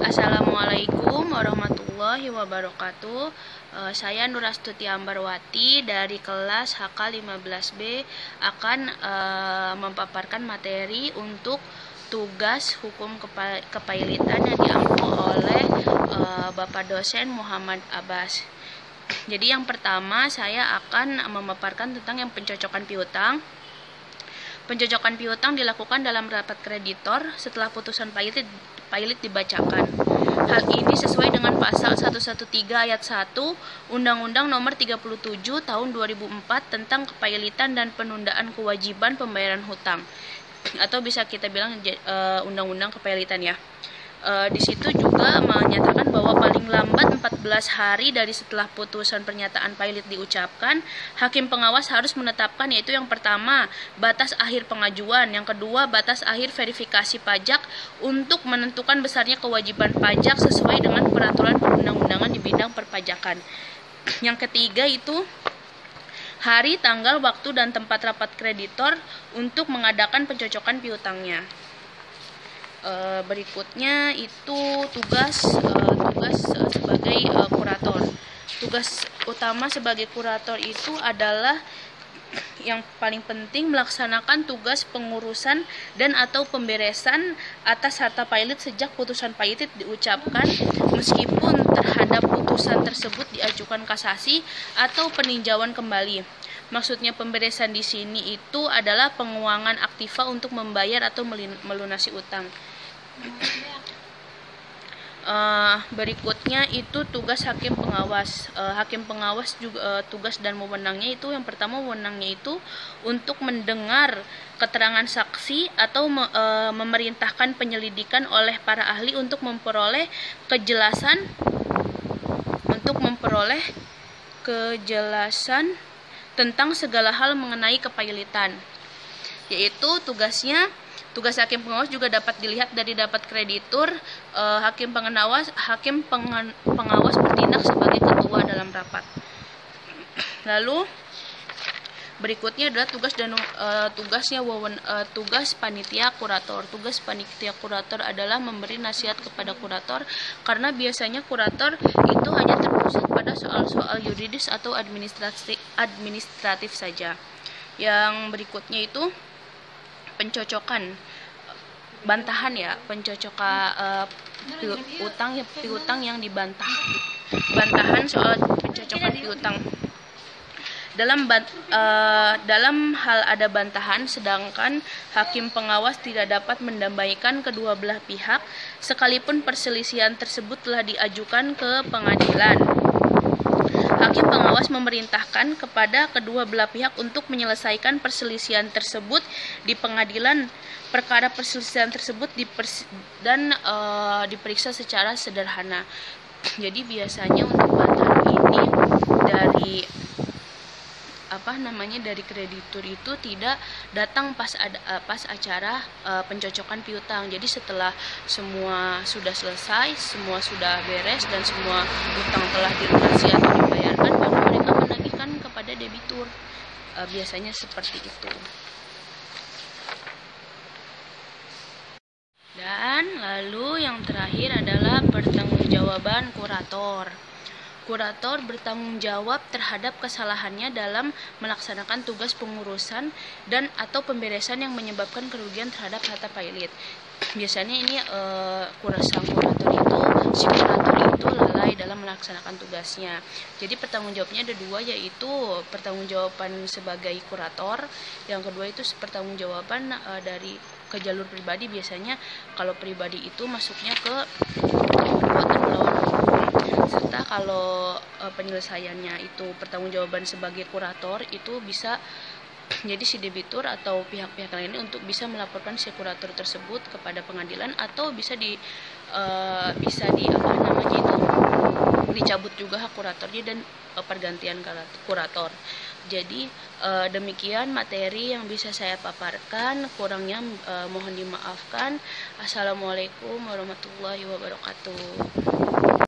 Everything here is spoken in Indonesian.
Assalamualaikum warahmatullahi wabarakatuh. Saya Nurastuti Ambarwati dari kelas HK15B akan memaparkan materi untuk tugas hukum kepailitan yang diampu oleh Bapak dosen Muhammad Abbas. Jadi yang pertama saya akan memaparkan tentang yang pencocokan piutang. Pencocokan piutang dilakukan dalam rapat kreditor setelah putusan pailit dibacakan. Hal ini sesuai dengan pasal 113 ayat 1 Undang-Undang Nomor 37 Tahun 2004 tentang kepailitan dan penundaan kewajiban pembayaran hutang, atau bisa kita bilang Undang-Undang Kepailitan ya. Di situ juga menyatakan bahwa paling lambat 14 hari dari setelah putusan pernyataan pailit diucapkan, hakim pengawas harus menetapkan, yaitu yang pertama, batas akhir pengajuan, yang kedua, batas akhir verifikasi pajak untuk menentukan besarnya kewajiban pajak sesuai dengan peraturan perundang-undangan di bidang perpajakan. Yang ketiga itu hari, tanggal, waktu, dan tempat rapat kreditor untuk mengadakan pencocokan piutangnya. Berikutnya itu tugas sebagai kurator. Tugas utama sebagai kurator itu adalah yang paling penting melaksanakan tugas pengurusan dan atau pemberesan atas harta pailit sejak putusan pailit diucapkan, meskipun terhadap putusan tersebut diajukan kasasi atau peninjauan kembali. Maksudnya pemberesan di sini itu adalah penguangan aktiva untuk membayar atau melunasi utang. Berikutnya itu tugas hakim pengawas. Hakim pengawas juga tugas dan wewenangnya itu yang pertama, wewenangnya itu untuk mendengar keterangan saksi atau memerintahkan penyelidikan oleh para ahli untuk memperoleh kejelasan tentang segala hal mengenai kepailitan. Yaitu tugas hakim pengawas juga dapat dilihat dari dapat kreditur. Hakim pengawas bertindak sebagai ketua dalam rapat. Lalu berikutnya adalah tugas panitia kurator. Tugas panitia kurator adalah memberi nasihat kepada kurator, karena biasanya kurator itu hanya terpusat pada soal-soal yuridis atau administratif saja. Yang berikutnya itu pencocokan bantahan ya, piutang yang dibantah. Bantahan soal pencocokan piutang. Dalam hal ada bantahan, sedangkan hakim pengawas tidak dapat mendamaikan kedua belah pihak, sekalipun perselisihan tersebut telah diajukan ke pengadilan. Hakim pengawas memerintahkan kepada kedua belah pihak untuk menyelesaikan perselisihan tersebut di pengadilan. Perkara perselisihan tersebut diperiksa secara sederhana. Jadi biasanya untuk bantahan ini dari kreditur itu tidak datang pas acara pencocokan piutang. Jadi setelah semua sudah selesai, semua sudah beres dan semua utang telah dilunasi atau dibayarkan, baru mereka menagihkan kepada debitur. Biasanya seperti itu. Dan lalu yang terakhir adalah pertanggungjawaban kurator. Kurator bertanggung jawab terhadap kesalahannya dalam melaksanakan tugas pengurusan dan atau pemberesan yang menyebabkan kerugian terhadap harta pailit. Biasanya ini si kurator itu lalai dalam melaksanakan tugasnya. Jadi pertanggungjawabnya ada dua, yaitu pertanggungjawaban sebagai kurator, yang kedua itu pertanggungjawaban ke jalur pribadi. Biasanya kalau pribadi itu masuknya ke perbuatan melawan hukum, serta kalau penyelesaiannya itu pertanggungjawaban sebagai kurator itu bisa jadi si debitur atau pihak-pihak lainnya untuk bisa melaporkan si kurator tersebut kepada pengadilan, atau bisa dicabut juga hak kuratornya dan pergantian kurator. Jadi demikian materi yang bisa saya paparkan, kurangnya mohon dimaafkan. Assalamualaikum warahmatullahi wabarakatuh.